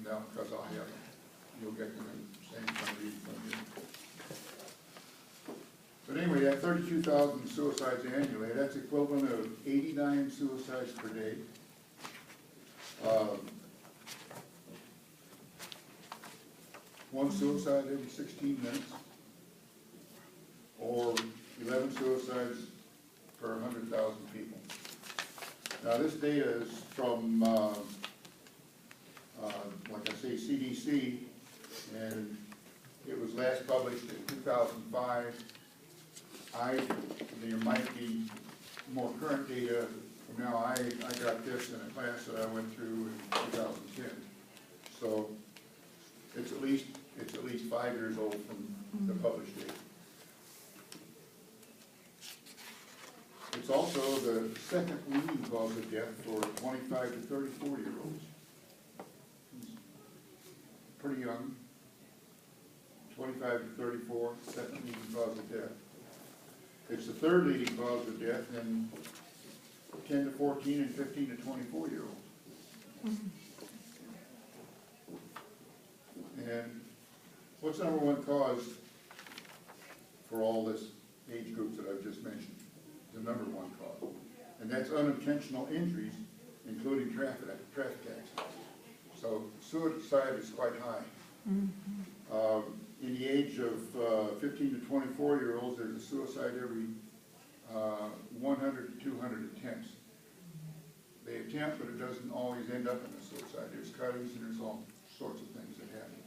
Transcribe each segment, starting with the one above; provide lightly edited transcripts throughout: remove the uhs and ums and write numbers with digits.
down because I'll have them. You'll get them in the same quantity from you. But anyway, that 32,000 suicides annually, that's equivalent of 89 suicides per day. One suicide every 16 minutes, or 11 suicides per 100,000 people. Now this data is from, like I say, CDC, and it was last published in 2005. There might be more current data from now. I got this in a class that I went through in 2010. So it's at least 5 years old from the published data. It's also the second leading cause of death for 25 to 34-year-olds. Pretty young. 25 to 34, second leading cause of death. It's the third leading cause of death in 10 to 14 and 15 to 24-year-olds. And what's the number one cause for all this age groups that I've just mentioned? The number one cause. And that's unintentional injuries, including traffic accidents. So suicide is quite high. In the age of 15 to 24-year-olds, there's a suicide every 100 to 200 attempts. They attempt, but it doesn't always end up in a suicide. There's cuttings and there's all sorts of things that happen.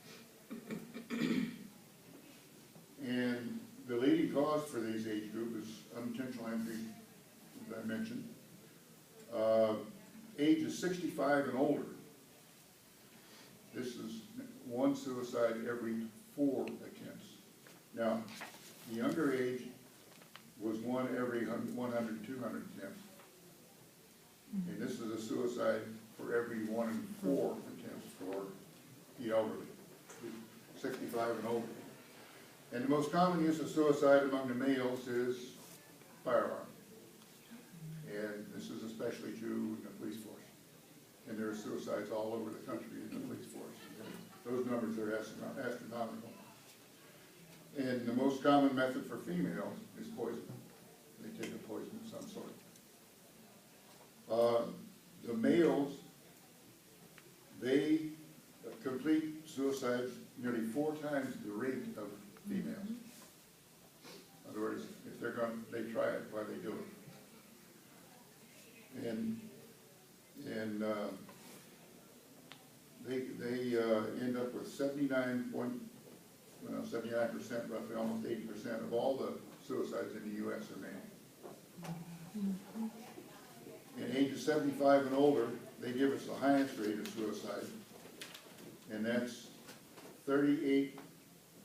And the leading cause for these age groups is unintentional injury, as I mentioned. Ages 65 and older. This is one suicide every 4 attempts. Now, the younger age was one every 100, 200 attempts. And this is a suicide for every 1 in 4 attempts for the elderly, 65 and older. And the most common use of suicide among the males is firearm. And this is especially true in the police force. And there are suicides all over the country in the police force. Those numbers are astronomical. And the most common method for females is poison. They take a poison of some sort. The males, they complete suicides nearly 4 times the rate of females. In other words, if they're going, they try it while they do it. And they end up with 79%, roughly almost 80% of all the suicides in the U.S. are male. In ages 75 and older, they give us the highest rate of suicide, and that's 38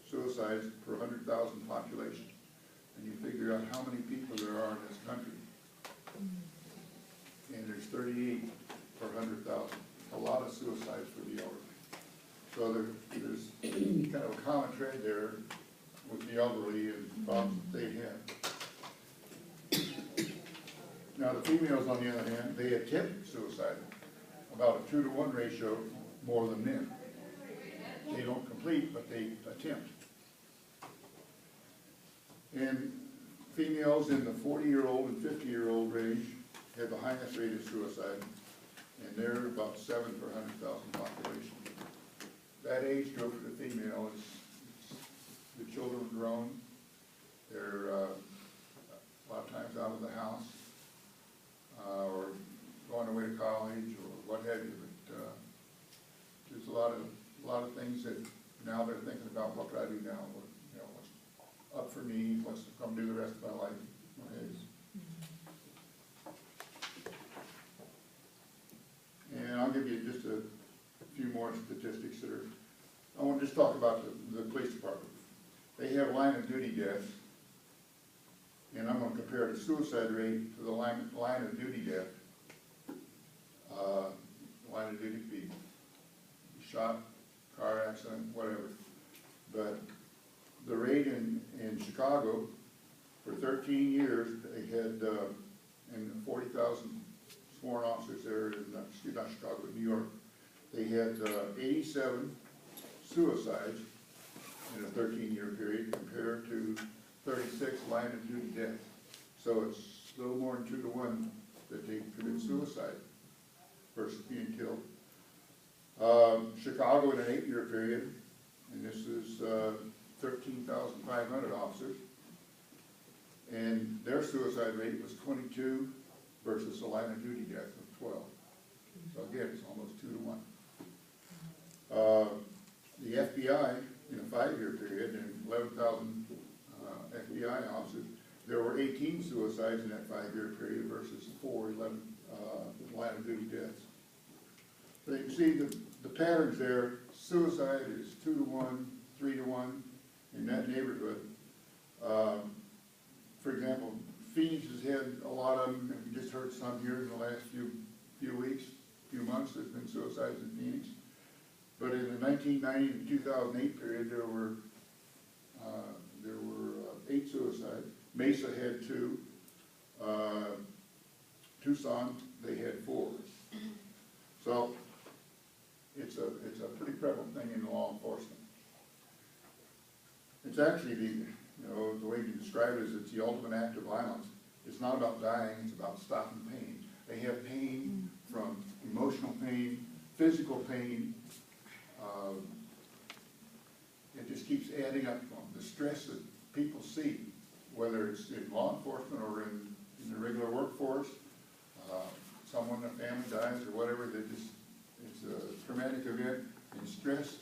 suicides per 100,000 population. And you figure out how many people there are in this country. And there's 38 per 100,000. A lot of suicides for the elderly. So there's kind of a common trend there with the elderly and problems that they have. Now the females, on the other hand, they attempt suicide, about a 2 to 1 ratio more than men. They don't complete, but they attempt. And females in the 40-year-old and 50-year-old range have the highest rate of suicide, and they're about 7 per 100,000 population. That age group for the female is the children are grown. They're a lot of times out of the house, or going away to college, or what have you. But there's a lot of things that now they're thinking about, what could I do now? What, you know, what's up for me? What's going to do the rest of my life? What have you. And I'll give you just a few more statistics that are, I want to just talk about the police department. They have line of duty deaths, and I'm going to compare the suicide rate to the line of duty death. Line of duty could be shot, car accident, whatever. But the rate in Chicago, for 13 years, they had, and 40,000 sworn officers there in, not Chicago, New York, they had 87 suicides in a 13-year period compared to 36 line of duty deaths. So it's a little more than 2 to 1 that they commit suicide versus being killed. Chicago in an 8-year period, and this is 13,500 officers, and their suicide rate was 22 versus a line of duty death of 12. So again, it's almost 2 to 1. The FBI in a 5-year period, and 11,000 FBI officers, there were 18 suicides in that 5-year period versus 11 line of duty deaths. So you can see the patterns there. Suicide is 2 to 1, 3 to 1 in that neighborhood. For example, Phoenix has had a lot of them. We just heard some here in the last few weeks, few months. There's been suicides in Phoenix. But in the 1990 to 2008 period, there were 8 suicides. Mesa had 2. Tucson, they had 4. So it's a pretty prevalent thing in law enforcement. It's actually the way you describe it is it's the ultimate act of violence. It's not about dying, it's about stopping pain. They have pain from emotional pain, physical pain. It just keeps adding up on the stress that people see, whether it's in law enforcement or in the regular workforce. Someone, a family dies or whatever, it's a traumatic event, and stress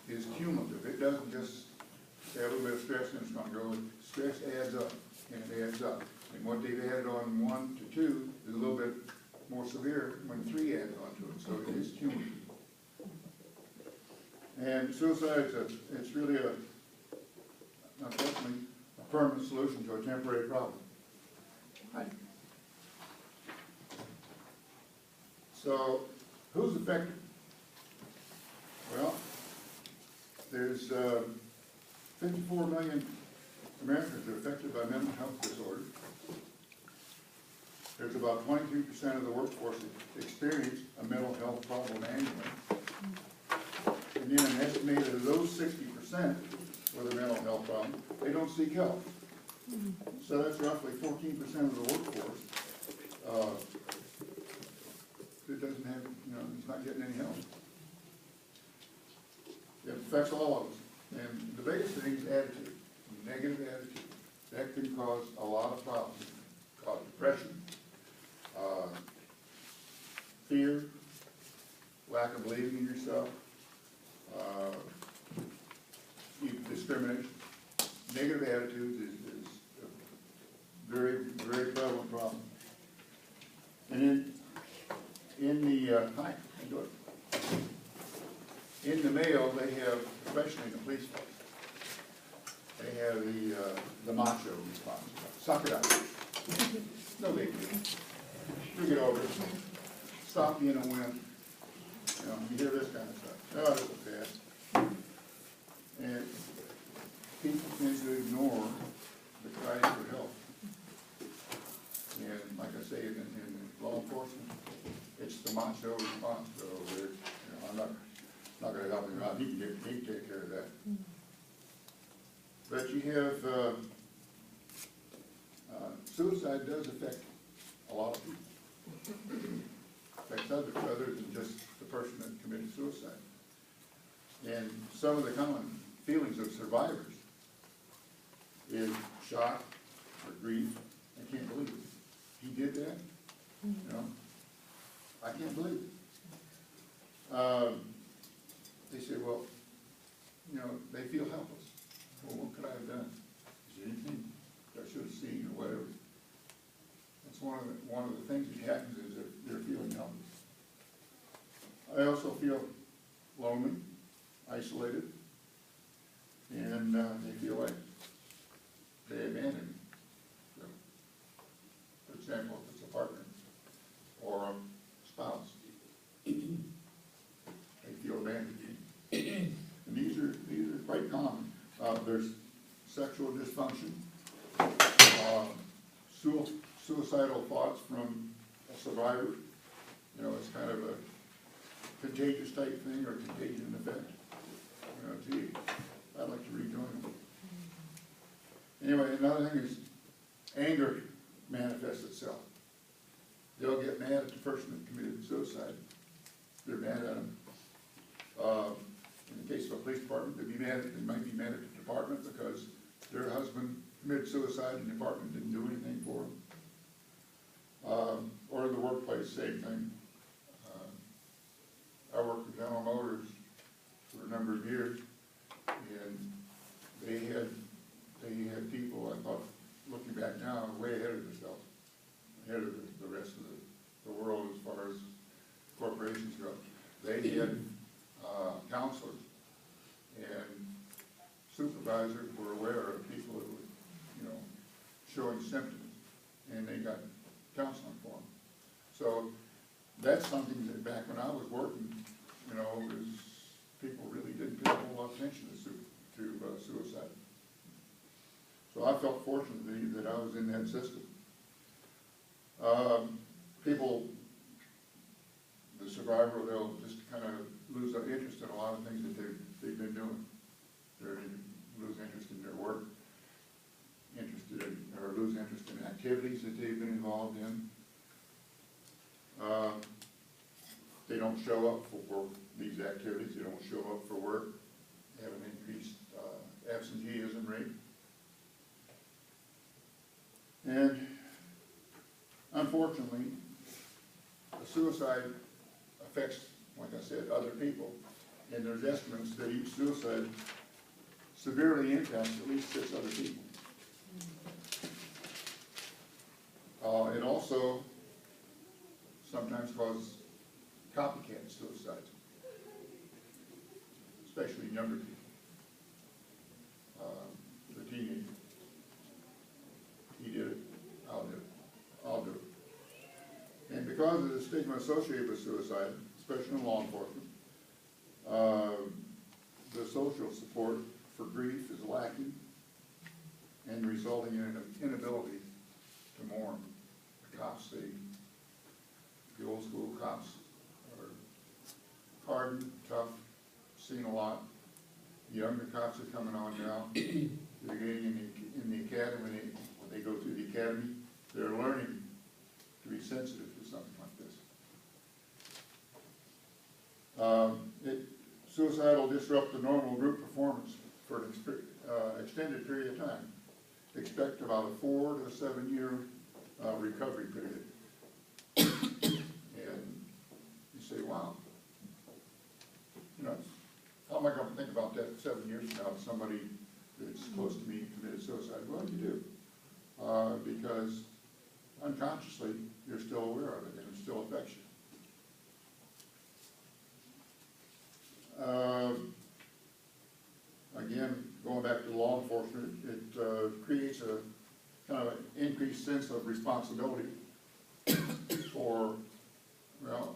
is cumulative. It doesn't just say a little bit of stress and it's going to go. Stress adds up, and it adds up. And what they've added on 1 to 2 is a little bit more severe when 3 adds onto it. So it is cumulative. And suicide, it's really unfortunately, a permanent solution to a temporary problem. Right. So, who's affected? Well, there's 54 million Americans are affected by mental health disorders. There's about 23% of the workforce that experience a mental health problem annually. And then an estimated of those 60% with a mental health problem, they don't seek help. So that's roughly 14% of the workforce that doesn't have, is not getting any help. It affects all of us. And the biggest thing is attitude, negative attitude. That can cause a lot of problems. Cause depression, fear, lack of believing in yourself, discrimination. Negative attitudes is a very, very prevalent problem. And in the mail, they have, especially in the police force, they have the macho response. Suck it up. No big deal. You get over it. Stop being a wimp. You hear this kind of stuff. Oh, this is bad. And people tend to ignore the cries for help. And like I say, in law enforcement, it's the macho response. So I'm not going to help him out. He can take care of that. But you have suicide does affect a lot of people. Affects others other than just the person that committed suicide. And some of the common feelings of survivors is shock or grief. I can't believe it. He did that? I can't believe it. They say, well, they feel helpless. Well, what could I have done? Is there anything I should have seen or whatever? That's one of the things that happens is they're feeling helpless. I also feel lonely, isolated, and they feel like they abandoned me. So, for example, if it's a partner or a spouse, they feel abandoned. And these are quite common. There's sexual dysfunction, suicidal thoughts from a survivor. It's kind of contagious type thing or contagion effect. You know, gee, I'd like to rejoin them. Anyway, another thing is anger manifests itself. They'll get mad at the person that committed suicide. They're mad at them. In the case of a police department, they might be mad at the department because their husband committed suicide and the department didn't do anything for them. Or in the workplace, same thing. I worked with General Motors for a number of years, and they had people, I thought, looking back now, way ahead of themselves, ahead of the rest of the world as far as corporations go. They had counselors and supervisors were aware of people who were, you know, showing symptoms, and they got counseling for them. So that's something that back when I was working, you know, people really didn't pay a whole lot of attention to suicide. So I felt fortunate that I was in that system. People, the survivor, they'll just kind of lose their interest in a lot of things that they've been doing. They lose interest in their work, or lose interest in activities that they've been involved in. They don't show up for these activities. They don't show up for work. They have an increased absenteeism rate. And unfortunately, suicide affects, like I said, other people. And there's estimates that each suicide severely impacts at least 6 other people. It also sometimes causes copycat suicides, especially younger people, the teenager. He did it, I'll do it, I'll do it. And because of the stigma associated with suicide, especially in law enforcement, the social support for grief is lacking and resulting in an inability to mourn. The cops, the old school cops are hardened, tough, seen a lot. The younger cops are coming on now. They're getting in the academy. When they go through the academy, they're learning to be sensitive to something like this. Suicide will disrupt the normal group performance for an extended period of time. Expect about a 4 to 7 year recovery period. And you say, wow, you know, how am I going to think about that 7 years from now if somebody that's close to me committed suicide? Well, you do. Because unconsciously, you're still aware of it and it still affects you. Again, going back to law enforcement, it creates a kind of an increased sense of responsibility for, well,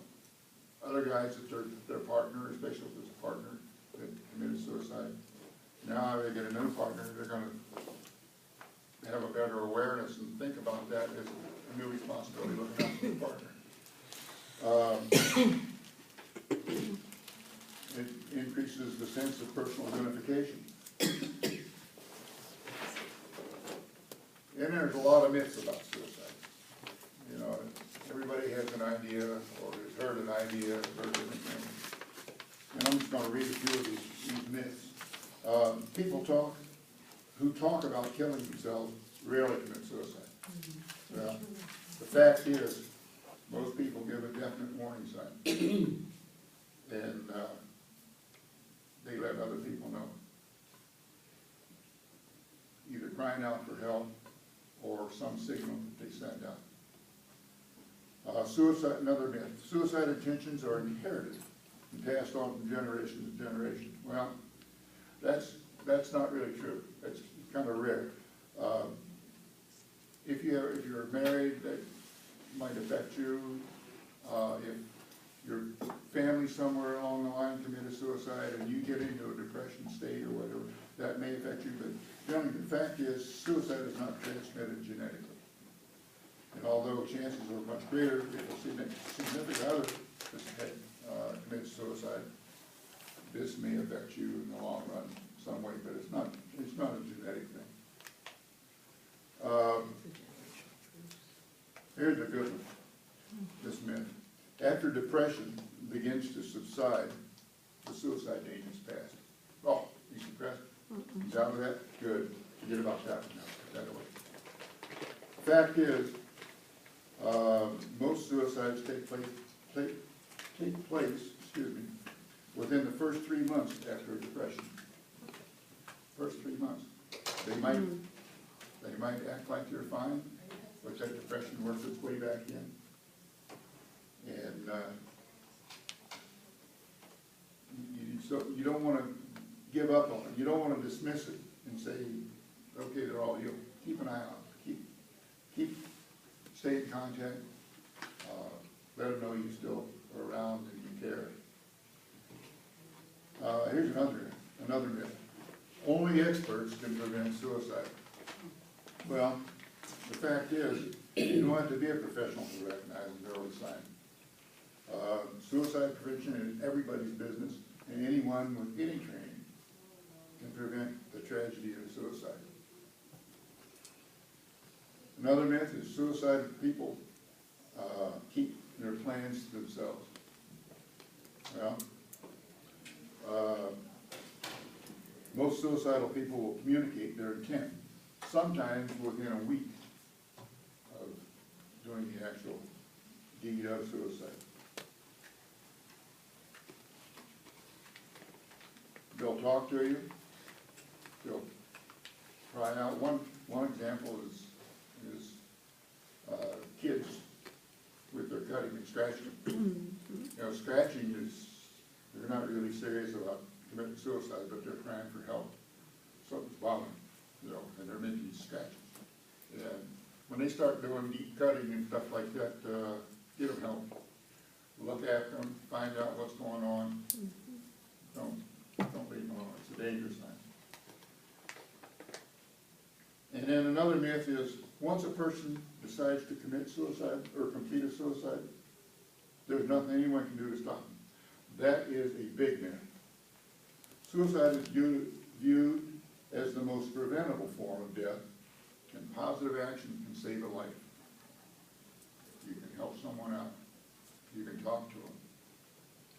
other guys that their partner, especially if it's a partner that committed suicide. Now they get a new partner, they're going to have a better awareness and think about that as a new responsibility looking out for the partner. It increases the sense of personal identification. And there's a lot of myths about suicide. You know, everybody has an idea or has heard an idea, heard different things. And I'm just going to read a few of these myths. People who talk about killing themselves rarely commit suicide. Well, the fact is, most people give a definite warning sign. And they let other people know. Either crying out for help or some signal that they send out. Suicide, another myth. Suicide intentions are inherited and passed on from generation to generation. Well, that's not really true. That's kind of rare. If you're married, that might affect you. If your family somewhere along the line committed suicide and you get into a depression state or whatever, that may affect you. But generally, the fact is, suicide is not transmitted genetically. And although chances are much greater if a significant other has commits suicide. This may affect you in the long run some way, but it's not a genetic thing. Here's a good one, this myth. After depression begins to subside, the suicide date is passed. Oh, he's depressed? He's out of that? Good. Forget about that now. Put that away. Fact is, most suicides take place, within the first 3 months after a depression. First 3 months. They might act like they're fine, but that depression works its way back in. And you don't want to give up on it. You don't want to dismiss it and say, okay, they're all healed. Keep an eye on it. Stay in contact. Let them know you still are around and you care. Here's another myth. Only experts can prevent suicide. Well, the fact is, you don't have to be a professional to recognize an early sign. Suicide prevention is everybody's business, and anyone with any training can prevent the tragedy of suicide. Another myth is suicidal people keep their plans to themselves. Well, most suicidal people will communicate their intent, sometimes within a week of doing the actual deed of suicide. They'll talk to you. They'll cry out. One example is kids with their cutting and scratching. Scratching is, they're not really serious about committing suicide, but they're crying for help. Something's bothering them, and they're making these scratches. And when they start doing deep cutting and stuff like that, give them help. Look at them, find out what's going on. Don't leave them alone. It's a dangerous thing. And then another myth is, once a person decides to commit suicide or complete a suicide, there's nothing anyone can do to stop them. That is a big myth. Suicide is viewed as the most preventable form of death, and positive action can save a life. You can help someone out. You can talk to them.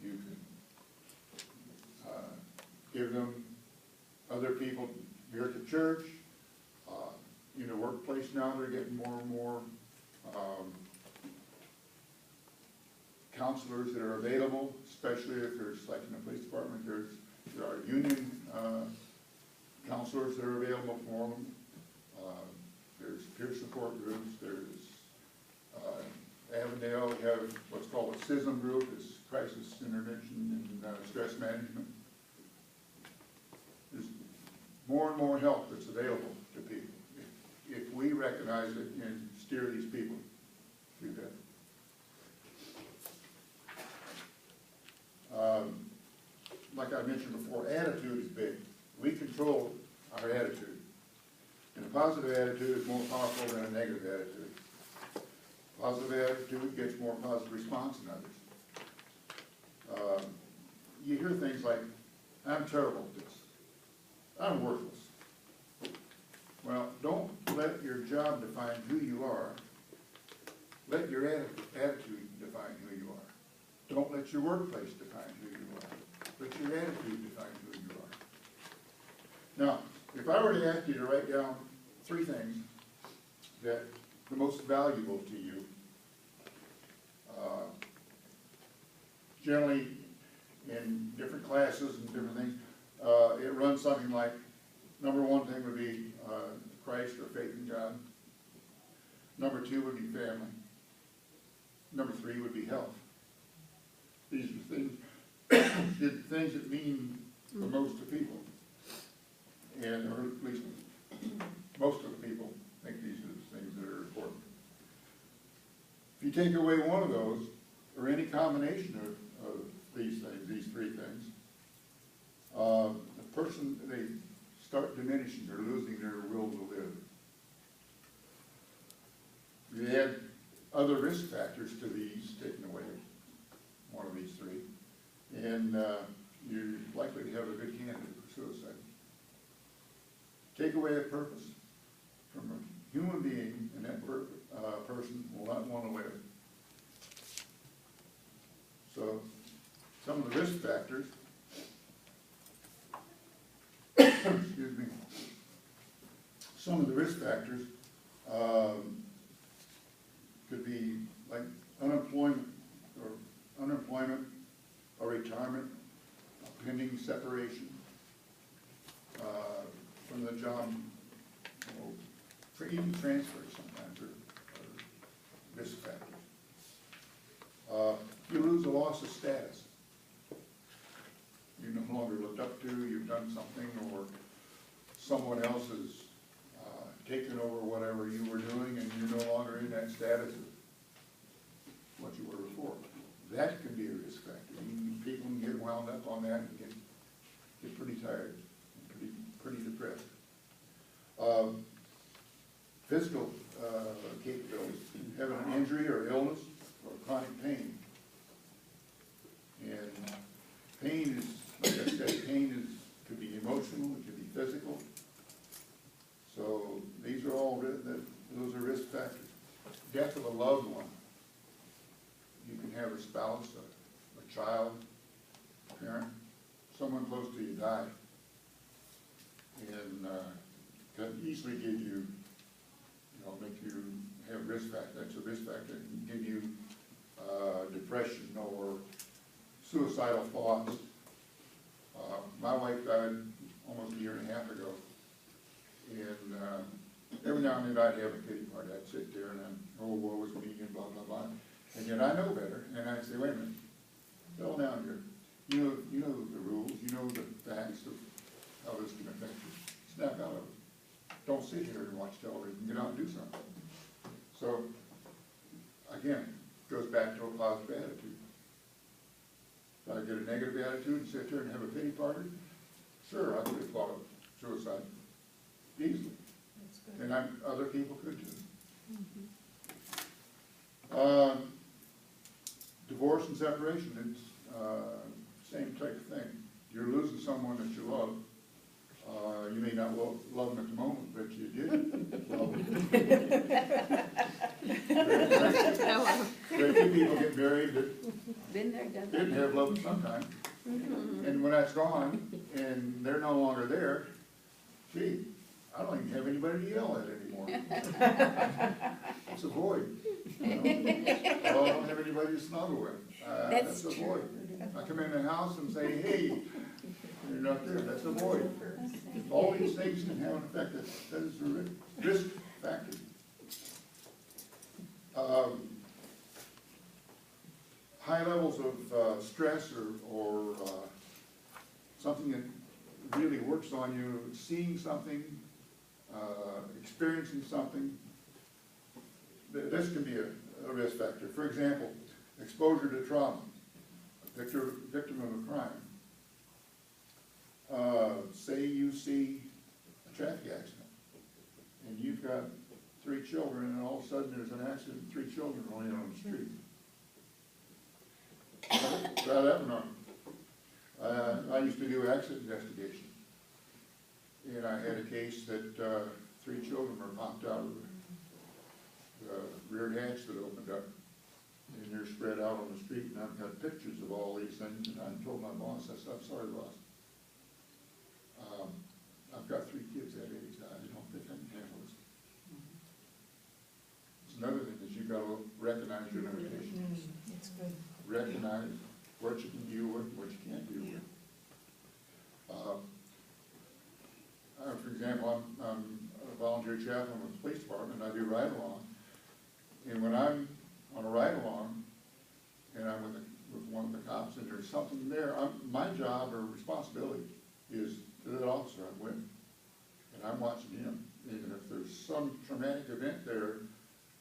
You can give them other people here at the church. In the workplace now, they're getting more and more counselors that are available, especially if there's, like in the police department, there are union counselors that are available for them. There's peer support groups. There's Avondale, we have what's called a CISM group, it's Crisis Intervention and Stress Management. There's more and more help that's available to people if we recognize it and steer these people through that. Like I mentioned before, attitude is big. We control our attitude. And a positive attitude is more powerful than a negative attitude. Positive attitude gets more positive response than others. You hear things like, I'm terrible at this. I'm worthless. Well, don't let your job define who you are. Let your attitude define who you are. Don't let your workplace define who you are. Let your attitude define who you are. Now, if I were to ask you to write down 3 things that are the most valuable to you, generally in different classes and different things, it runs something like, number 1 thing would be Christ or faith in God. Number 2 would be family. Number 3 would be health. These are things that mean the most to people. And, or at least most of the people think these are the things that are important. If you take away one of those, or any combination of these things, these 3 things, the person, they start diminishing or losing their will to live. You add other risk factors to these, taking away one of these 3, and you're likely to have a good candidate for suicide. Take away a purpose from a human being, and that person will not want to live. So, some of the risk factors, excuse me, some of the risk factors could be like unemployment or retirement, pending separation from the job, for even transfers sometimes are risk factors. You lose a loss of status. You're no longer looked up to, you've done something, or someone else has taken over whatever you were doing, and you're no longer in that status of what you were before. That can be a risk factor. People can get wound up on that and get pretty tired, and pretty depressed. Physical capabilities, having an injury or illness or chronic pain. And pain is, like I said, could be emotional, it could be physical. So these are all, those are risk factors. Death of a loved one. You can have a spouse, a child, a parent, someone close to you die. And can easily give you, make you have risk factor. That's a risk factor. It can give you depression or suicidal thoughts. My wife died almost a year and a half ago, and every now and then I'd have a pity party. I'd sit there and woe is me, and blah, blah, blah. And yet I know better, and I'd say, wait a minute, settle down here. You know the rules, you know the facts of how this can affect you. Snap out of it. Don't sit here and watch television, get out and do something. So, again, it goes back to a positive attitude. If I get a negative attitude and sit there and have a pity party, sure, I could have thought of suicide easily. And other people could too. Divorce and separation, it's same type of thing. You're losing someone that you love. You may not love them at the moment, but you did love them. There are two people get married that didn't have love at some time. And when that's gone, and they're no longer there, gee, I don't even have anybody to yell at anymore. It's a void. I don't have anybody to snuggle with. That's a void. I come in the house and say, hey, you're not there. That's a void. All these things can have an effect. That is a risk factor. High levels of stress or something that really works on you, seeing something, experiencing something, this can be a risk factor. For example, exposure to trauma, victim of a crime. Say you see a traffic accident, and you've got 3 children, and all of a sudden there's an accident, and 3 children are only on the street. Try that one on. I used to do accident investigation, and I had a case that 3 children were popped out of the rear hatch that opened up, and they're spread out on the street, and I've got pictures of all these things, and I told my boss, I said, I'm sorry, boss. I've got 3 kids that age, I don't think I can handle this. It's another thing is you've got to recognize your limitations. That's good. Recognize what you can deal with, what you can't deal with. For example, I'm a volunteer chaplain with the police department, and I do ride-along. And when I'm on a ride-along, and I'm with one of the cops, and there's something there, my job or responsibility is to that officer I'm with. And I'm watching him. And if there's some traumatic event there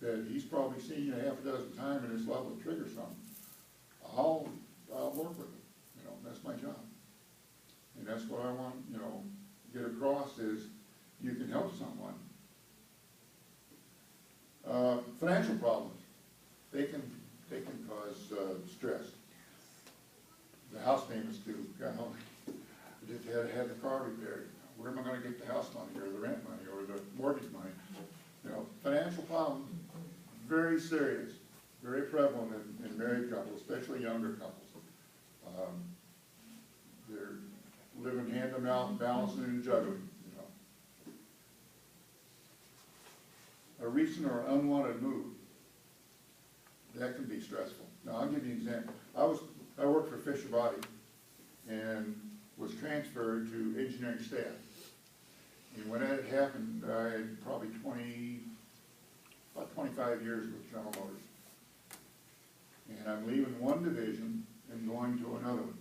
that he's probably seen a half a dozen times and it's liable to trigger something, I'll work with him. That's my job. And that's what I want, get across is you can help someone. Financial problems, they can cause stress. The house payments due, I just had the car repaired. Where am I gonna get the house money, or the rent money, or the mortgage money? You know, financial problems, very serious, very prevalent in married couples, especially younger couples. They're living hand to mouth, balancing and juggling, you know. A recent or unwanted move, that can be stressful. Now, I'll give you an example. I worked for Fisher Body and was transferred to engineering staff. And when that happened, I had probably about 25 years with General Motors. And I'm leaving one division and going to another one.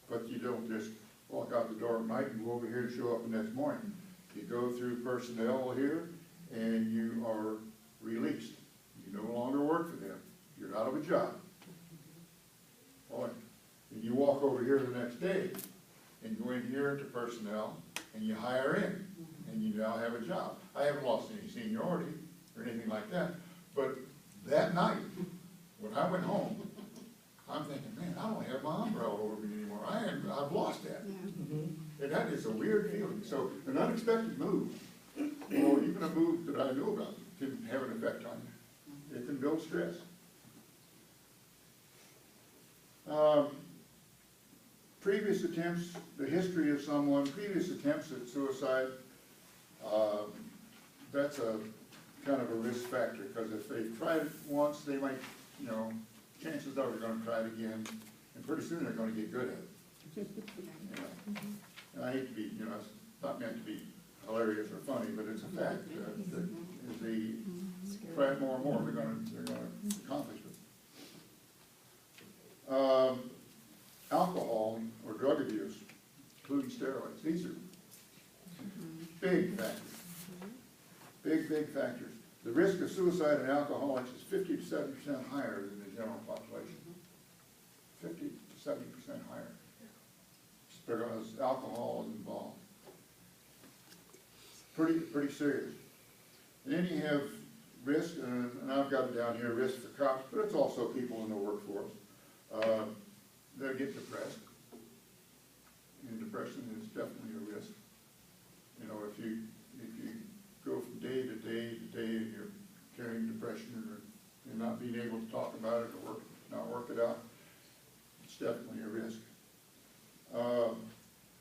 But you don't just walk out the door at night and go over here and show up the next morning. You go through personnel here and you are released. You no longer work for them. You're out of a job. And you walk over here the next day and go in here to personnel and you hire in and you now have a job. I haven't lost any seniority or anything like that, but that night when I went home, I'm thinking, man, I don't have my umbrella over me anymore. I've lost that. And that is a weird feeling. So an unexpected move, or even a move that I knew about, can have an effect on you. It can build stress. Previous attempts, the history of someone, previous attempts at suicide, that's a kind of a risk factor, because if they've tried it once, they might, you know, chances are they're going to try it again, and pretty soon they're going to get good at it. You know? And I hate to be, you know, it's not meant to be hilarious or funny, but it's a fact that as they try it more and more, they're going to accomplish it. Alcohol or drug abuse, including steroids, these are big factors. Big factors. The risk of suicide in alcoholics is 50 to 70% higher than the general population. 50 to 70% higher. Because alcohol is involved. Pretty serious. And then you have risk, and I've got it down here, risk for cops, but it's also people in the workforce. They'll get depressed. And depression is definitely a risk. You know, if you go from day to day to day and you're carrying depression or you're not being able to talk about it or not work it out, it's definitely a risk.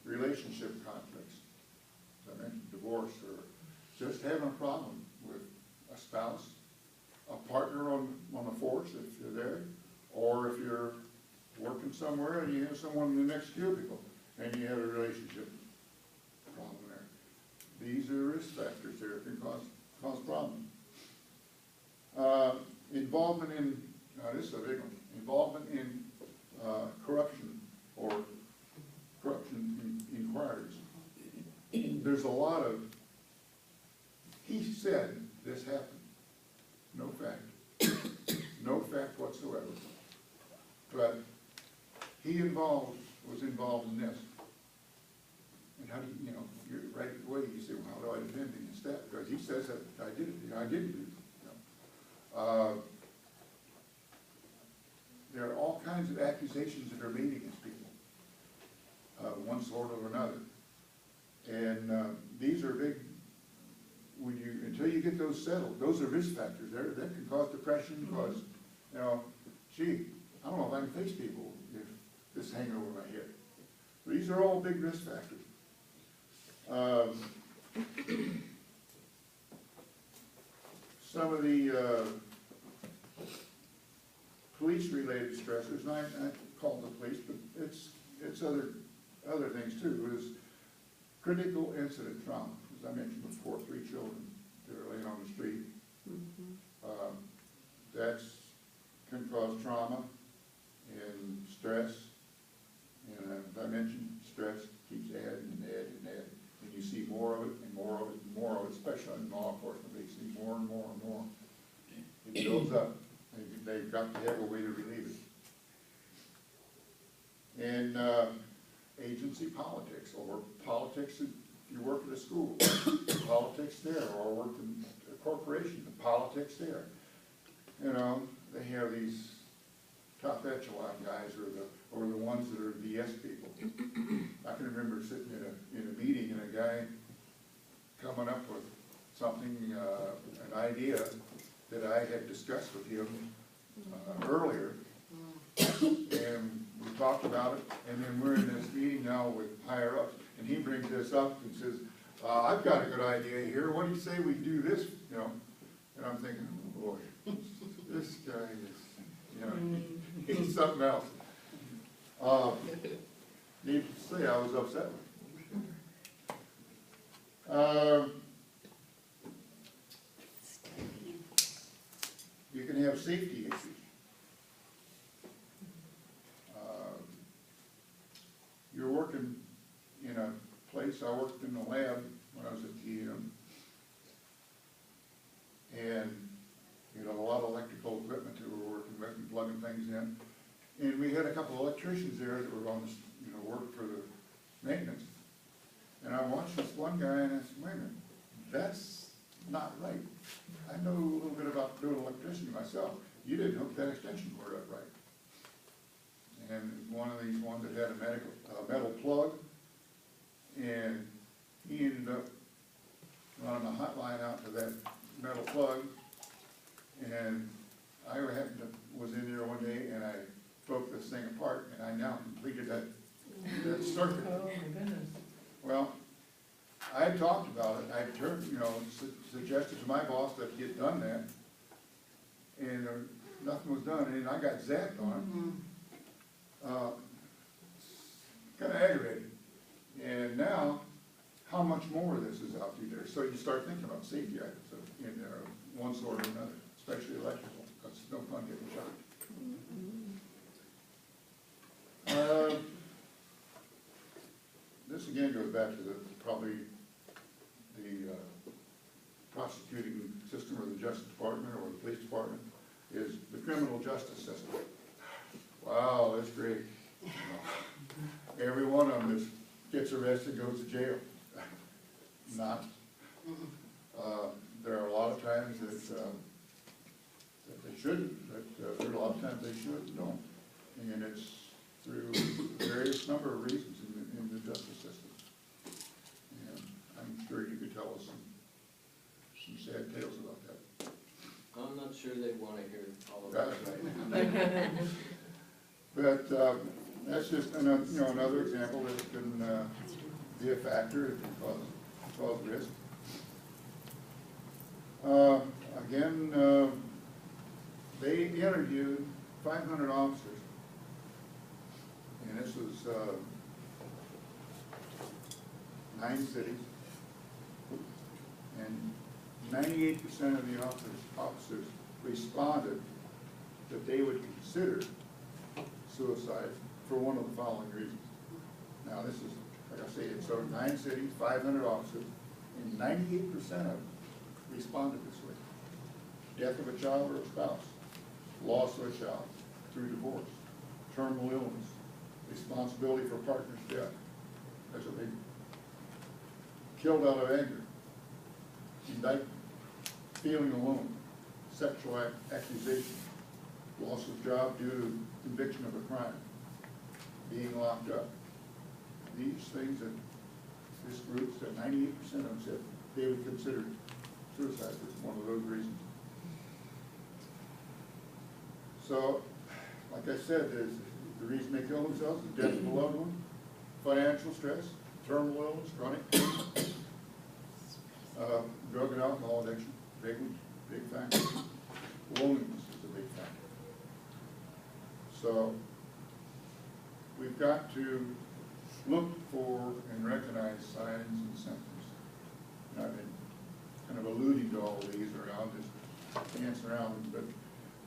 Relationship conflicts, as I mentioned, divorce, or just having a problem with a spouse, a partner on the force if you're there, or if you're working somewhere and you have someone in the next cubicle and you have a relationship problem there. These are risk factors there that can cause problems. Involvement in, this is a big one, involvement in corruption or corruption inquiries. There's a lot of, he said this happened. No fact. No fact whatsoever. But he was involved in this. And how do you know, you're right away, you say, well, how do I defend him instead? Because he says that I did it, I didn't do it. You know. There are all kinds of accusations that are made against people, one sort or another. And these are big, until you get those settled, those are risk factors. That can cause depression, cause, you know, gee, I don't know if I can face people if this hanging over my head. These are all big risk factors. Some of the police-related stressors, and I call the police, but it's other things too, is critical incident trauma. As I mentioned before, 3 children that are laying on the street. That can cause trauma and stress. And as I mentioned, stress keeps adding and adding and adding. And you see more of it and more of it and more of it, especially in law enforcement. They see more and more and more. It builds up. They've got to have a way to relieve it. And agency politics, or politics if you work at a school, politics there, or work in a corporation, the politics there. You know, they have these top echelon guys, or the ones that are BS people. I can remember sitting in a meeting and a guy coming up with something, an idea that I had discussed with him earlier. And we talked about it, and then we're in this meeting now with higher ups, and he brings this up and says, I've got a good idea here, what do you say we do this, you know? And I'm thinking, boy, this guy is, he's something else. Needless to say, I was upset with him. You can have safety issues. You're working in a place, I worked in the lab when I was at TM, and you know, a lot of electrical equipment that we were working with and plugging things in. And we had a couple of electricians there that were on this, you know, work for the maintenance. And I watched this one guy and I said, wait a minute, that's not right. I know a little bit about doing electricity myself. You didn't hook that extension cord up right. And one of these ones that had a metal plug, and he ended up running a hot line out to that metal plug, and I was in there one day and I broke this thing apart, and I now completed that circuit. Oh, my goodness. Well, I talked about it, I turned, you know, suggested to my boss that he had done that, and nothing was done, and I got zapped on it. Kind of aggravated. And now, how much more of this is out there? So you start thinking about safety items in there, one sort or another, especially electrical, because it's no fun getting shocked. This again goes back to probably the prosecuting system or the Justice Department or the Police Department, is the criminal justice system. Wow, that's great. You know, every one of them gets arrested, goes to jail. Not. There are a lot of times that they shouldn't, but there are a lot of times they should, don't. And it's through various number of reasons in the justice system. And I'm sure you could tell us some sad tales about that. I'm not sure they want to hear all about it. That's right. But that's just another example that can be a factor, it can cause risk. Again, they interviewed 500 officers, and this was 9 cities, and 98% of the officers responded that they would consider suicide for one of the following reasons. Now this is, like I say, it's sort of 9 cities, 500 officers, and 98% of them responded this way. Death of a child or a spouse, loss of a child through divorce, terminal illness, responsibility for partner's death, that's a big, killed out of anger, indictment, feeling alone, sexual accusation, loss of job due to conviction of a crime, being locked up. These things that this group said, 98% of them said they would consider suicide as one of those reasons. So, like I said, the reason they kill themselves is death of a loved one, financial stress, terminal illness, chronic pain, drug and alcohol addiction, big factor. Loneliness is a big factor. So, we've got to look for and recognize signs and symptoms. And I've been kind of alluding to all these around, just dancing around them, but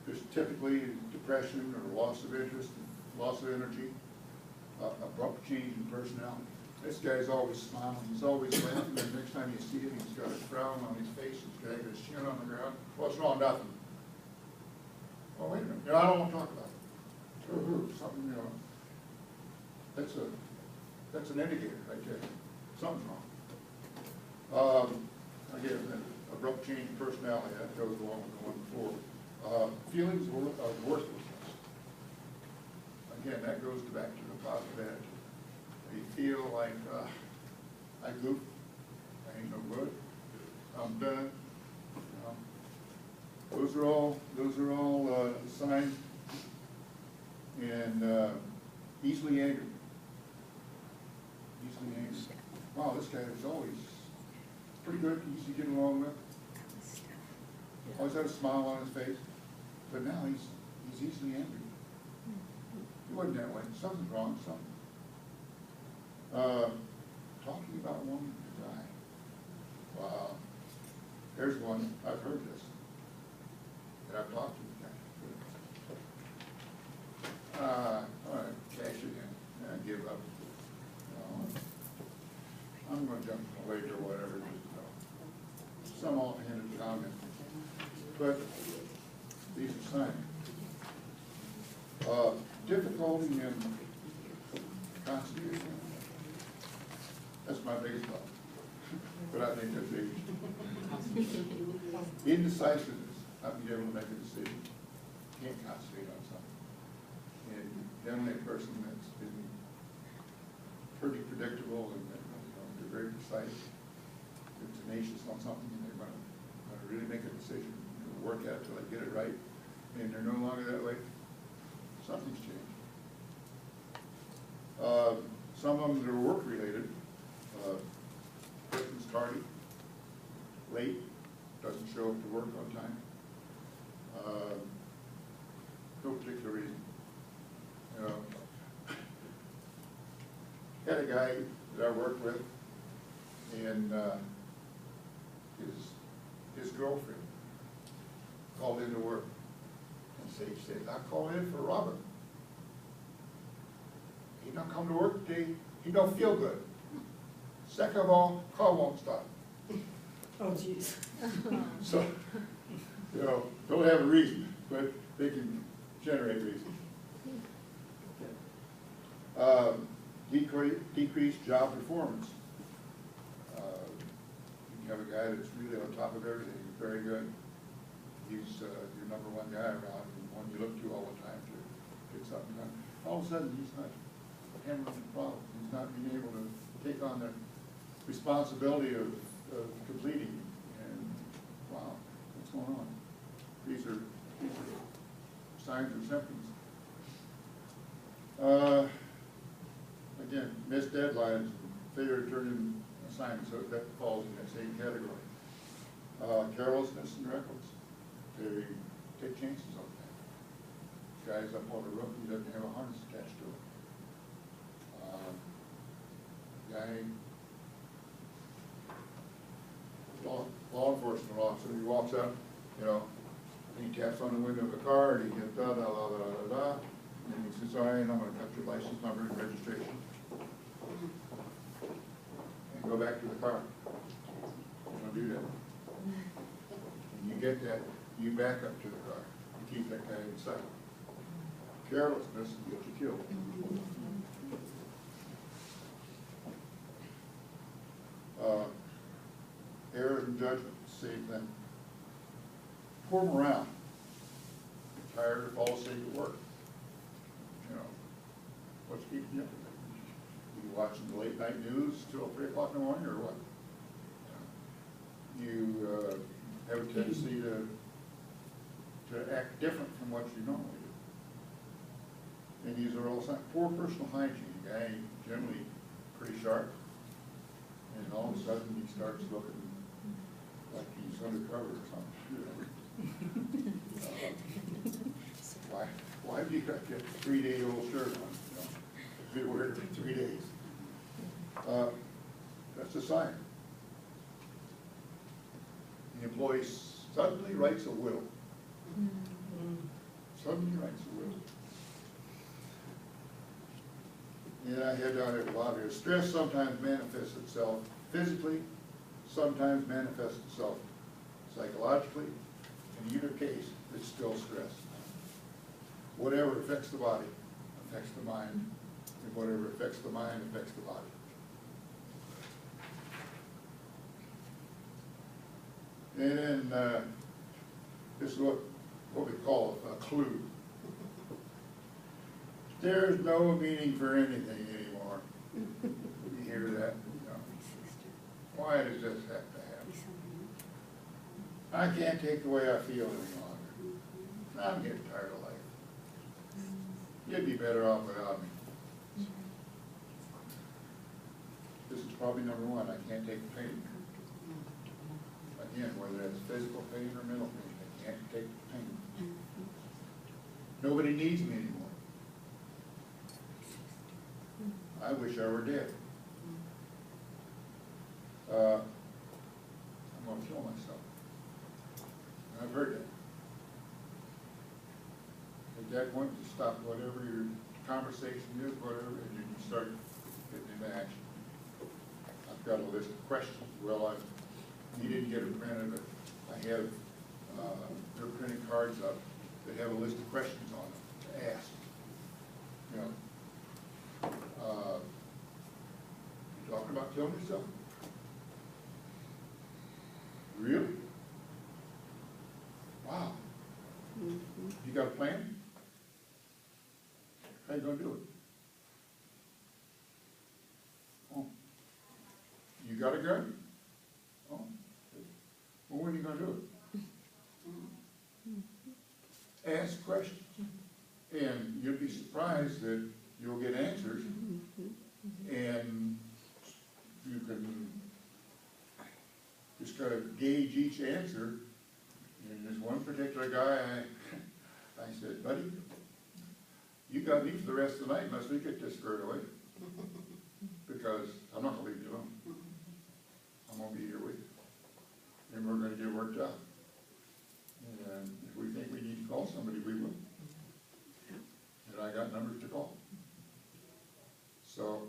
there's typically depression or loss of interest, loss of energy, abrupt change in personality. This guy's always smiling, he's always laughing, and next time you see him, he's got a frown on his face, he's got his chin on the ground. What's wrong? Nothing. Oh, wait a minute, I don't want to talk about it. Something, that's an indicator right there. Something's wrong. Again, abrupt change in personality, that goes along with the one before. Feelings of worthlessness. again, that goes back to the positive attitude. They feel like, I goofed, I ain't no good, I'm done. Those are all signs. And easily angered. Easily angered. Wow, this guy was always pretty good, easy to get along with. Always had a smile on his face. But now he's easily angry. He wasn't that way. Something's wrong, something. Talking about wanting to die. Wow. There's one, I've heard this. And I've talked to the guy. All right, cash it in. I give up. I'm gonna jump in the lake or whatever. Some offhanded comment. But these are signs. Difficulty in constitution. That's my biggest problem. But I think that's age. Indecisiveness, not being able to make a decision. Can't concentrate on something. And generally a person that's been pretty predictable and they're very precise, they're tenacious on something, and they're going to really make a decision, work at it till they get it right, and they're no longer that way. Something's changed. Some of them are work related. Person's tardy, late, doesn't show up to work on time. No particular reason. Had a guy that I worked with, and his girlfriend called into work and said, I called in for Robert. He don't come to work today, he don't feel good. Second of all, car won't start. Oh, jeez. So, don't have a reason, but they can generate reason. Decreased job performance. You have a guy that's really on top of everything, very good. He's your number one guy around, and one you look to all the time to get something done. All of a sudden, he's not handling the problem. He's not being able to take on the responsibility of completing. And wow, what's going on? These are signs or symptoms. Again, missed deadlines, failure to turn in assignments, so that falls in that same category. Carelessness and reckless. They take chances on that. Guy's up on the roof, he doesn't have a harness attached to it. Guy, law enforcement officer, he walks up, and he taps on the window of the car, and he gets da da da da da da, and he says, all right, I'm gonna cut your license number and registration. And go back to the car. Don't do that. And you get that, you back up to the car, you keep that guy in sight. Carelessness will get you killed. Error in judgment, same thing. Poor morale. Tired or fall asleep at work. What's keeping you up? You watching the late night news till 3 o'clock in the morning, or what? You have a tendency to act different from what you normally do. And these are all signs. Poor personal hygiene. The guy generally pretty sharp, and all of a sudden he starts looking like he's undercover or something. Why do you got that 3-day-old shirt on? Been wearing it for 3 days. That's a sign. The employee suddenly writes a will. Suddenly writes a will. And I had down at a lot here. Stress sometimes manifests itself physically, sometimes manifests itself psychologically. In either case, it's still stress. Whatever affects the body affects the mind, and whatever affects the mind affects the body. And then this is what we call a clue. There's no meaning for anything anymore. You hear that? No. Why does this have to happen? I can't take the way I feel any longer. I'm getting tired of life. You'd be better off without me. This is probably number one. I can't take the pain. Again, whether it's physical pain or mental pain, I can't take the pain. Nobody needs me anymore. I wish I were dead. I'm going to kill myself. I've heard that. At that point, you stop whatever your conversation is, whatever, and you start getting into action. I've got a list of questions. Well, you didn't get it printed, but I have, they're printing cards up that have a list of questions on them to ask. You know, you talking about killing yourself? Really? Wow. You got a plan? How you gonna do it? Oh. You got a gun? Oh. Well, when are you gonna do it? Ask questions. And you'll be surprised that you'll get answers. And you can just kind of gauge each answer. And there's one particular guy, I said, buddy, you got me for the rest of the night unless we get this squared away. Because I'm not gonna leave you alone. I'm gonna be here with you. And we're gonna get it worked out. And if we think we need to call somebody, we will. And I got numbers to call. So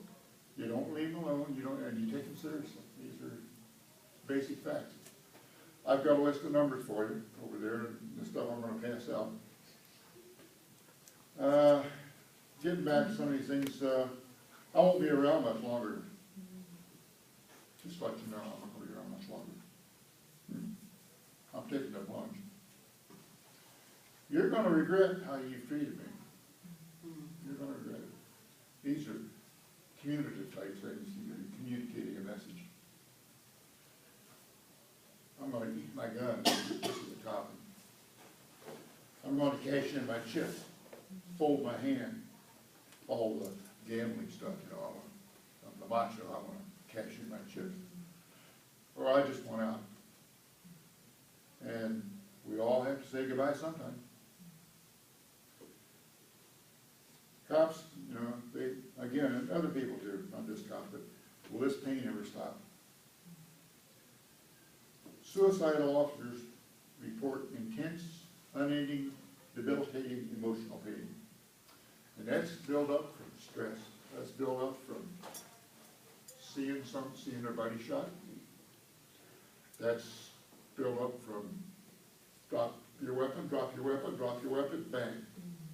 you don't leave them alone, you don't, and you take them seriously. These are basic facts. I've got a list of numbers for you over there, and the stuff I'm going to pass out. Getting back to some of these things, I won't be around much longer. Just let you know, I'm not going to be around much longer. I'm taking the plunge. You're going to regret how you've treated me. You're going to regret it. These are communicative type things. You're communicating a message. I'm going to eat my gun. This is the topic. I'm going to cash in my chip, fold my hand, all the gambling stuff, you know, I'm the macho, I want to cash in my chips. Or I just want out. And we all have to say goodbye sometime. Cops, you know, they, again, and other people do, not just cops, but will this pain ever stop? Suicidal officers report intense, unending, debilitating emotional pain. And that's built up from stress. That's built up from seeing their body shot. That's built up from drop your weapon, drop your weapon, drop your weapon, bang.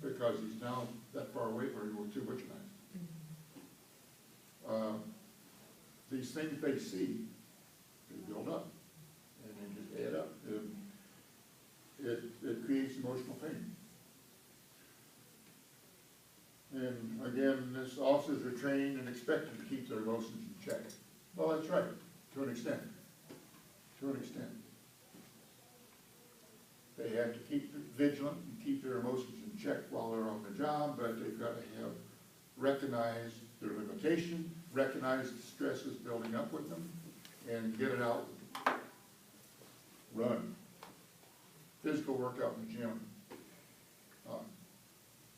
Because he's now that far away from you with too much knives. These things they see, they build up. And they just add up. It creates emotional pain. And again, these officers are trained and expected to keep their emotions in check. Well, that's right, to an extent. To an extent. They have to keep vigilant and keep their emotions in check while they're on the job, but they've got to have recognize their limitation, recognize the stress is building up with them, and get it out. Run. Physical workout in the gym.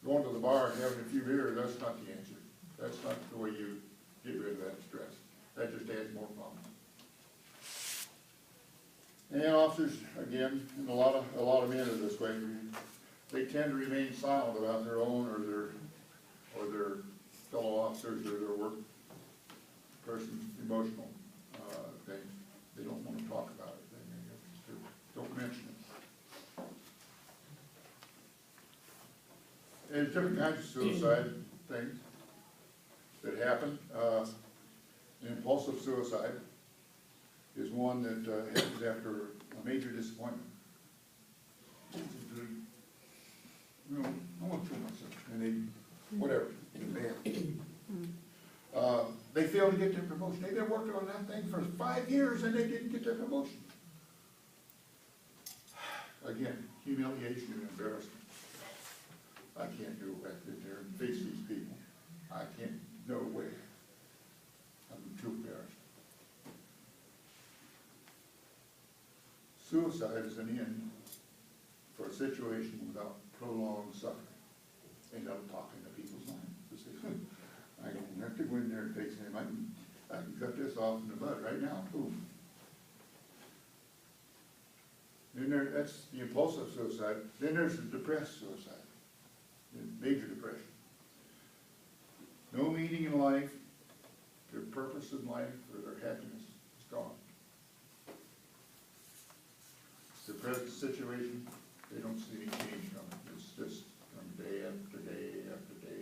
Going to the bar and having a few beers, that's not the answer. That's not the way you get rid of that stress. That just adds more problems. And officers, again, and a lot of men are this way. They tend to remain silent about their own or their fellow officers or their work person's emotional things. They don't want to talk about it. They don't mention it. There's different kinds of suicide things that happen. Impulsive suicide is one that happens after a major disappointment. You know, I want to kill myself. And whatever. They failed to get their promotion. They've been working on that thing for 5 years and they didn't get their promotion. Again, humiliation and embarrassment. I can't go back in there and face these people. I can't, no way. I'm too embarrassed. Suicide is an end for a situation without prolonged suffering. End up talking to people's minds. I don't have to go in there and face him. I can cut this off in the bud right now. Boom. Then that's the impulsive suicide. Then there's the depressed suicide, the major depression. No meaning in life, their purpose in life, or their happiness is gone. Depressed situation, they don't see any change from it. It's just from day after day after day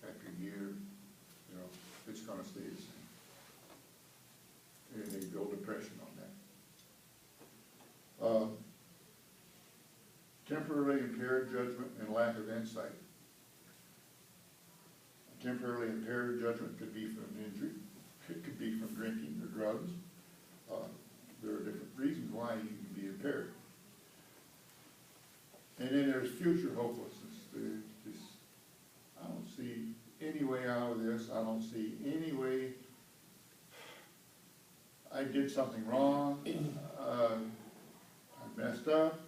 after year, you know, it's gonna stay the same. And they build depression on that. Temporarily impaired judgment and lack of insight. Temporarily impaired judgment could be from injury, it could be from drinking or drugs. There are different reasons why you can be impaired. And then there's future hopelessness. I don't see any way out of this. I don't see any way. I did something wrong. I messed up.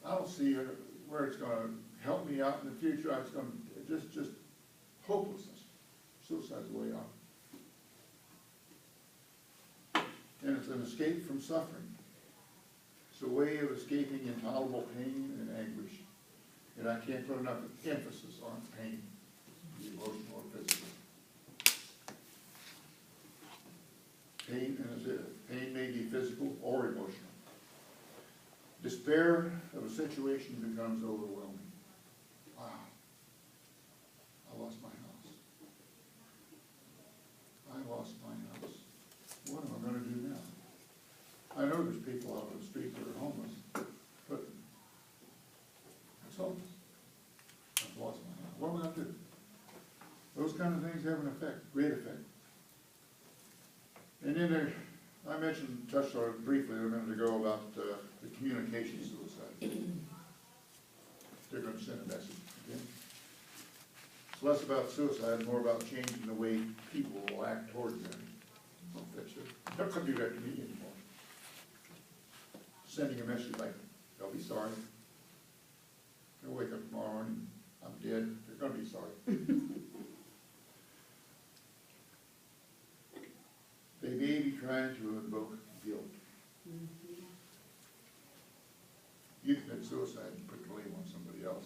I don't see where it's going to help me out in the future. It's going to just hopelessness. Suicide's the way out. And it's an escape from suffering. It's a way of escaping intolerable pain and anguish. And I can't put enough emphasis on pain, the emotional or physical. Pain may be physical or emotional. Despair of a situation becomes overwhelming. Wow, I lost my house. I lost my house. What am I going to do now? I know there's people out on the street that are homeless, but it's hopeless. I've lost my house. What am I going to do? Those kind of things have an effect, great effect. And then I touched on it briefly a minute ago about the communication suicide. They're going to send a message, okay? It's less about suicide, more about changing the way people will act towards them. They're not going to do that to me anymore. Sending a message like, they'll be sorry. They'll wake up tomorrow morning, I'm dead, they're going to be sorry. They may be trying to invoke guilt. You commit suicide and put the blame on somebody else.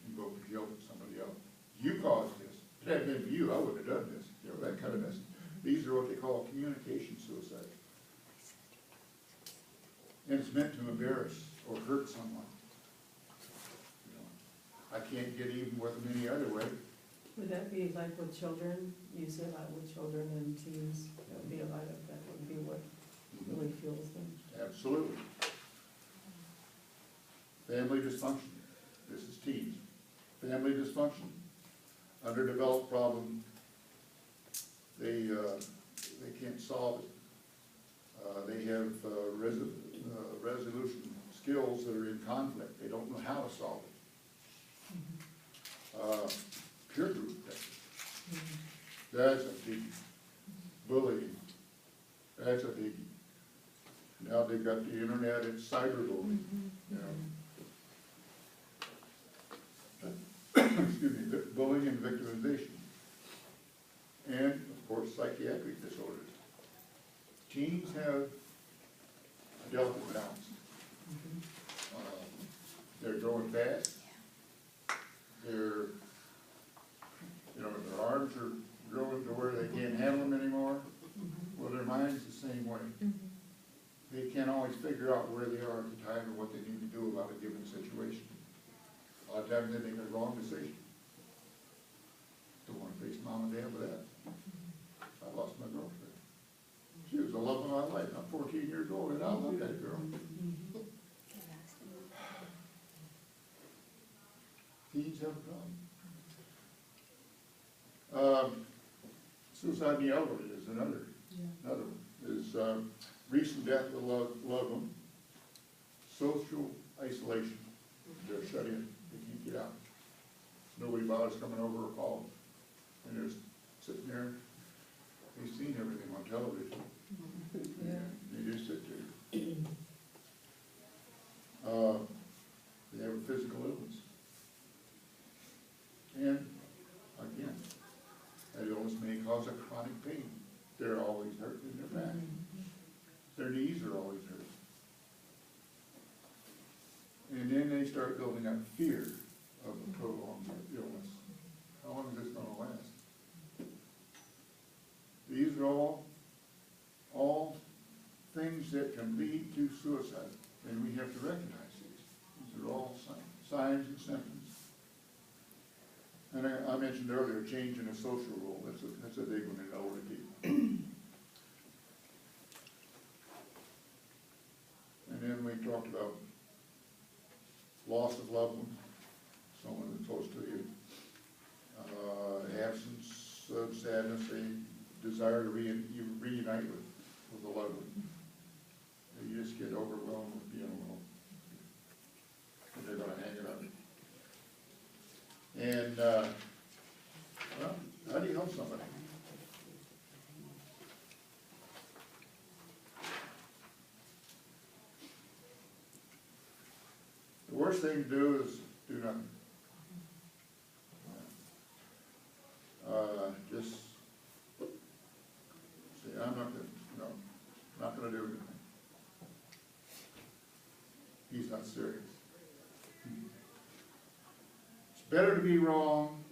Invoke guilt on somebody else. You caused this. If it hadn't been for you, I wouldn't have done this. You know, that kind of mess. These are what they call communication suicide. And it's meant to embarrass or hurt someone. You know, I can't get even with them any other way. Would that be like with children? You say like with children and teens, that would be a lot of, that would be what really fuels them. Absolutely. Family dysfunction. This is teens. Family dysfunction. Underdeveloped problem. They can't solve it. They have resolution skills that are in conflict. They don't know how to solve it. Peer group pressure. That's a big bullying. That's a big. Now they've got the internet, it's cyberbullying. You know. Excuse me, bullying and victimization. And of course psychiatric disorders. Teens have a delicate balance. They're growing fast. Their arms are growing to where they can't handle them anymore. Well, their mind's the same way. They can't always figure out where they are at the time or what they need to do about a given situation. A lot of times they make a wrong decision. Don't want to face mom and dad with that. I lost my girlfriend. She was the love of my life. I'm 14 years old and I love that girl. Teens have a problem. Suicide in the elderly is another one, is, recent death of a loved one, social isolation, they're shut in, they can't get out. Nobody bothers coming over or calling, and they're sitting there, they've seen everything on television. Yeah. They just sit there. They have a physical illness. And, again, that illness may cause a chronic pain. They're always hurting in their back. Their knees are always hurting. And then they start building up fear of a prolonged illness. How long is this gonna last? These are all things that can lead to suicide, and we have to recognize these. These are all signs and symptoms. And I mentioned earlier, change in a social role, that's a big one in elderly people. And then we talked about loss of loved ones, someone that's close to you, absence of sadness, a desire to reunite with a loved one. You just get overwhelmed with being alone, and they're gonna hang it up. And, well, how do you help somebody? The worst thing to do is do nothing. Just say, I'm not gonna do anything. He's not serious. It's better to be wrong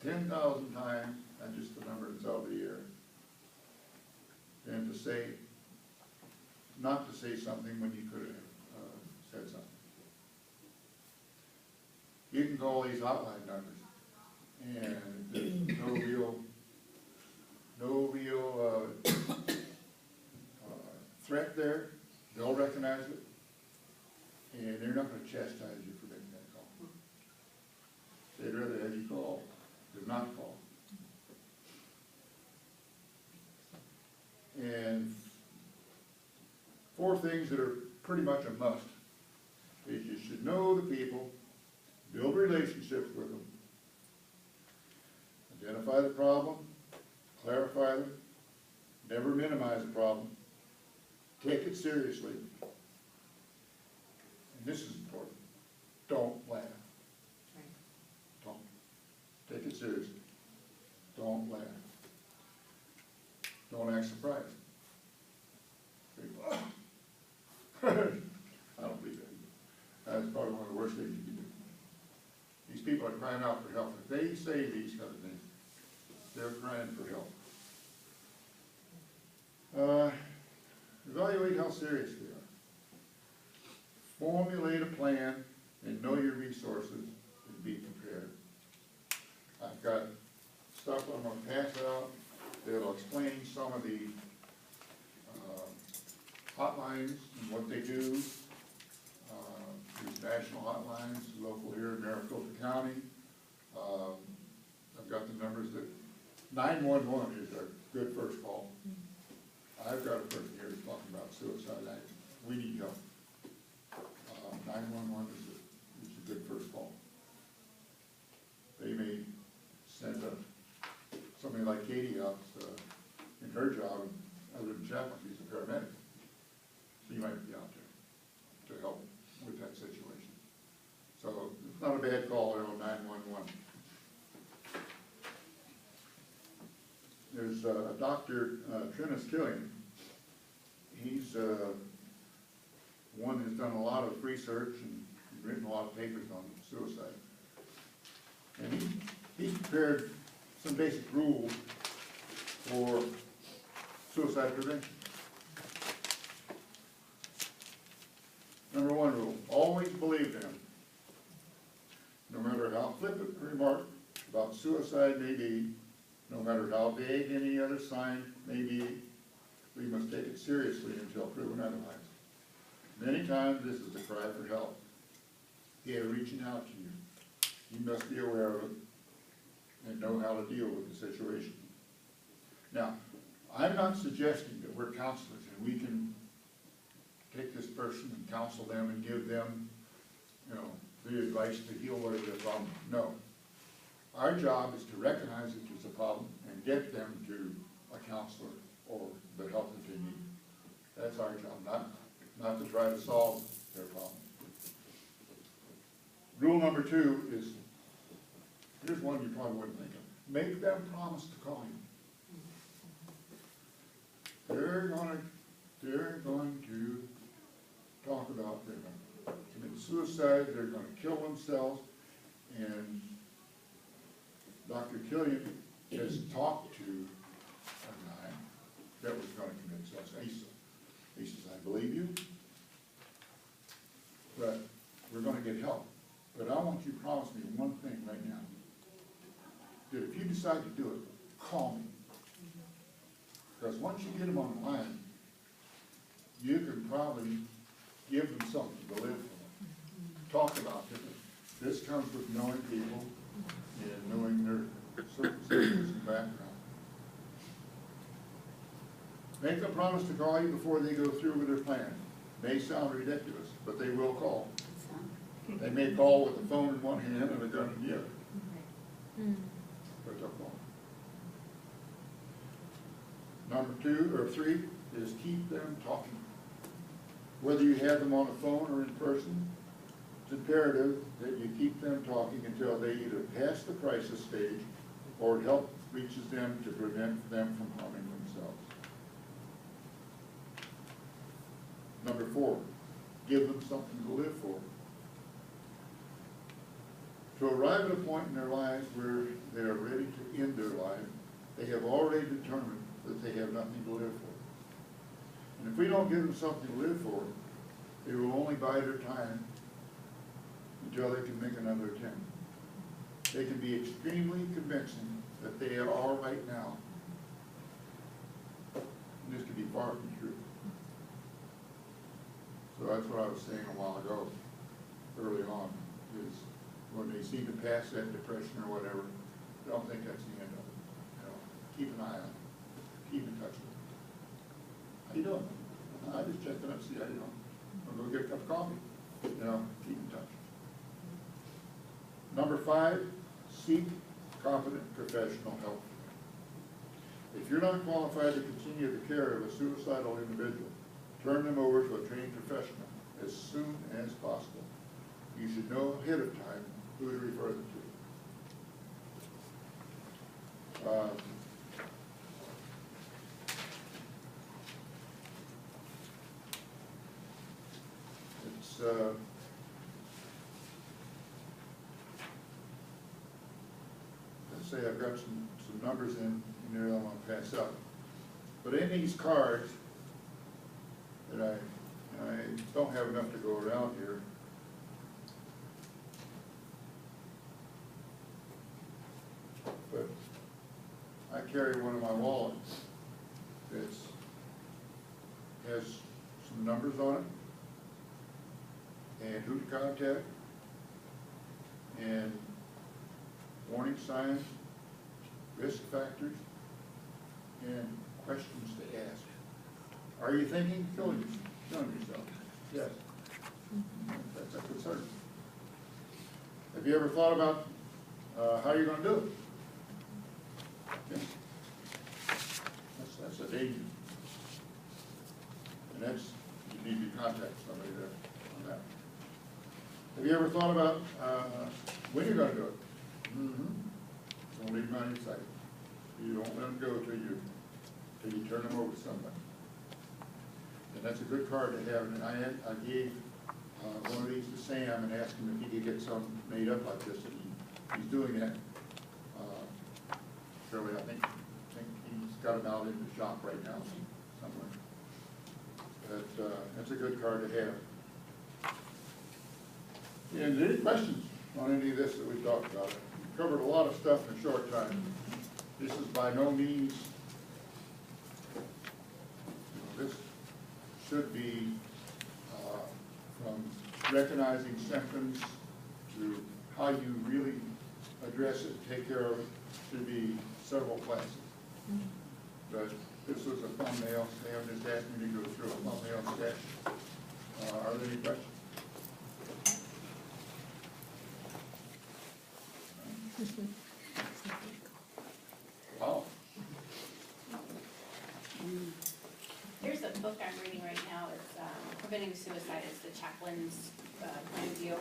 10,000 times than just the number that's out of the air, than to say, not to say something when you could have said something. You can call these hotline numbers, and there's no real threat there. They'll recognize it, and they're not gonna chastise you for making that call. They'd rather have you call than not call. And 4 things that are pretty much a must is you should know the people, build relationships with them, identify the problem, clarify them, never minimize the problem, take it seriously, and this is important, don't laugh. Don't. Take it seriously. Don't laugh. Don't act surprised. People, I don't believe that. That's probably one of the worst things you can do. These people are crying out for help. If they say these kind of things, they're crying for help. Evaluate how serious they are. Formulate a plan and know your resources and be prepared. I've got stuff I'm going to pass out that'll explain some of the hotlines and what they do. These national hotlines, local here in Maricopa County. I've got the numbers that 911 is a good first call. I've got a person here who's talking about suicide. We need help. 911 is a good first call. They may send somebody like Katie out in her job, other than Chaplain, she's a paramedic. So you might be out there to help with that situation. So it's not a bad call there on 911. There's Dr. Trinus Killian. He's one who's done a lot of research and written a lot of papers on suicide. And he's prepared some basic rules for suicide prevention. Number 1 rule, always believe them. No matter how flippant a remark about suicide may be, no matter how vague any other sign may be, we must take it seriously until proven otherwise. Many times this is a cry for help. They are reaching out to you. You must be aware of it and know how to deal with the situation. Now, I'm not suggesting that we're counselors and we can take this person and counsel them and give them, you know, the advice to heal whatever their problem. No. Our job is to recognize that there's a problem and get them to a counselor or the help that they need. That's our job, not to try to solve their problem. Rule number 2 is, here's one you probably wouldn't think of. Make them promise to call you. They're going to talk about they're going to commit suicide, they're going to kill themselves, and Dr. Killian has talked to a guy that was going to commit suicide. He says, I believe you, but we're going to get help. But I want you to promise me one thing right now, that if you decide to do it, call me. Because once you get them on the line, you can probably give them something to live for. Talk about it. This comes with knowing people and knowing their circumstances and background. Make them promise to call you before they go through with their plan. May sound ridiculous, but they will call. They may call with the phone in one hand and a gun in the other. But they'll call. Number 2 or 3 is keep them talking. Whether you have them on the phone or in person, it's imperative that you keep them talking until they either pass the crisis stage or help reaches them to prevent them from harming themselves. Number 4, give them something to live for. To arrive at a point in their lives where they are ready to end their life, they have already determined that they have nothing to live for. And if we don't give them something to live for, they will only bide their time until they can make another attempt. They can be extremely convincing that they are all right now. And this could be far from true. So that's what I was saying a while ago, early on, is when they seem to pass that depression or whatever, don't think that's the end of it. You know, keep an eye on it. Keep in touch with it. How you doing? I just checking up, see how you doing. I'll go get a cup of coffee. You know, keep in touch. Number 5, seek competent professional help. If you're not qualified to continue the care of a suicidal individual, turn them over to a trained professional as soon as possible. You should know ahead of time who to refer them to. Let's say I've got some numbers in there that I want to pass up. But in these cards that I don't have enough to go around here, but I carry one of my wallets that has some numbers on it, and who to contact, and warning signs, risk factors, and questions to ask. Are you thinking of killing yourself? Yes. That's a concern. Have you ever thought about how you're going to do it? Okay. That's a danger. And that's, you need to contact somebody there on that. Have you ever thought about when you're going to do it? Don't leave them out of your sight. You don't let them go till you turn them over to somebody. And that's a good card to have. And I gave one of these to Sam and asked him if he could get some made up like this, and he's doing that. Surely, I think he's got them out in the shop right now somewhere. That's a good card to have. And any questions on any of this that we've talked about? We've covered a lot of stuff in a short time. This is by no means, this should be from recognizing symptoms to how you really address it, take care of it, should be several classes. But this was a thumbnail, Sam just asked me to go through a thumbnail sketch. Are there any questions? Wow. There's a book I'm reading right now, it's Preventing Suicide, it's the Chaplain's point of view.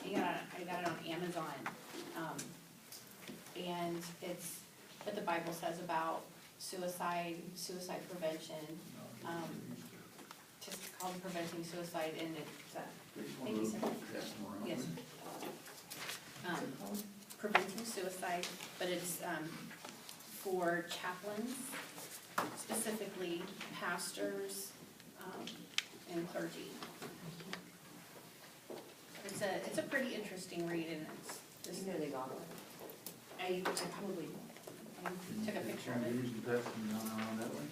I got it on Amazon. And it's what the Bible says about suicide prevention, just called Preventing Suicide, and it's, thank you, sir. Yes. Preventing Suicide, but it's for chaplains, specifically pastors, and clergy. It's a pretty interesting read, and it's just. You know they got it. I probably took a picture of it. Use the best on that way.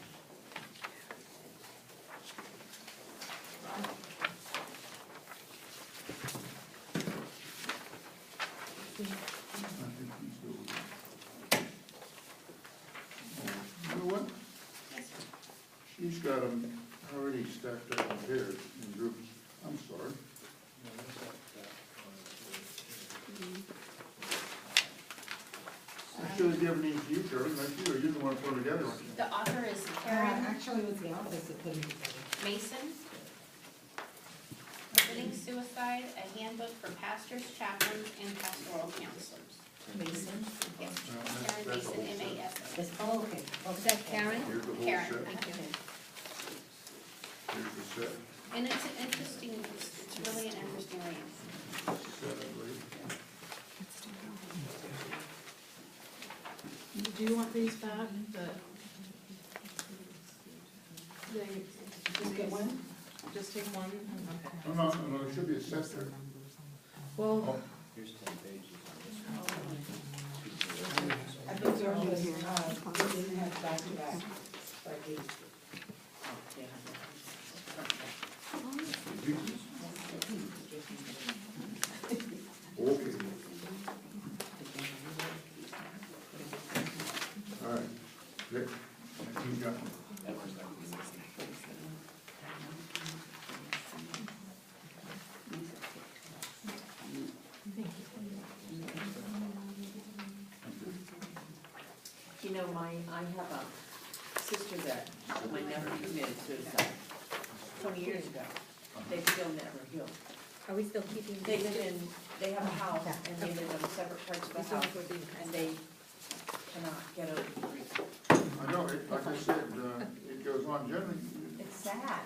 You know what? Yes, sir. She's got them already stacked up in pairs in groups. I'm sorry. I should have given these to you, Shirley, like you, or you didn't want to put them together. The author is Karen Actually, it was the office that put it together. Mason. Preventing Suicide, a handbook for pastors, chaplains, and pastoral counselors. Mason? Yes, That's Karen the Mason, whole set. M-A-S-O. Yes, oh, okay. Oh, is that Karen? Here's the whole Karen, set. thank you. Here's the set. And it's an interesting, it's really an interesting read. Set, I believe. Do you want these back? Just get one? Just take one? Okay. No, there should be a set there. Well, Oh, Here's 10 pages. I think there was, we didn't have back to back, like these. okay. All right. Rick, you got one. You know, I have a sister that my nephew committed suicide 20 years ago. They still never healed. Are we still keeping? They have a house and they live in separate parts of the house and they cannot get over the grief. I know, like I said, it goes on generally. It's sad.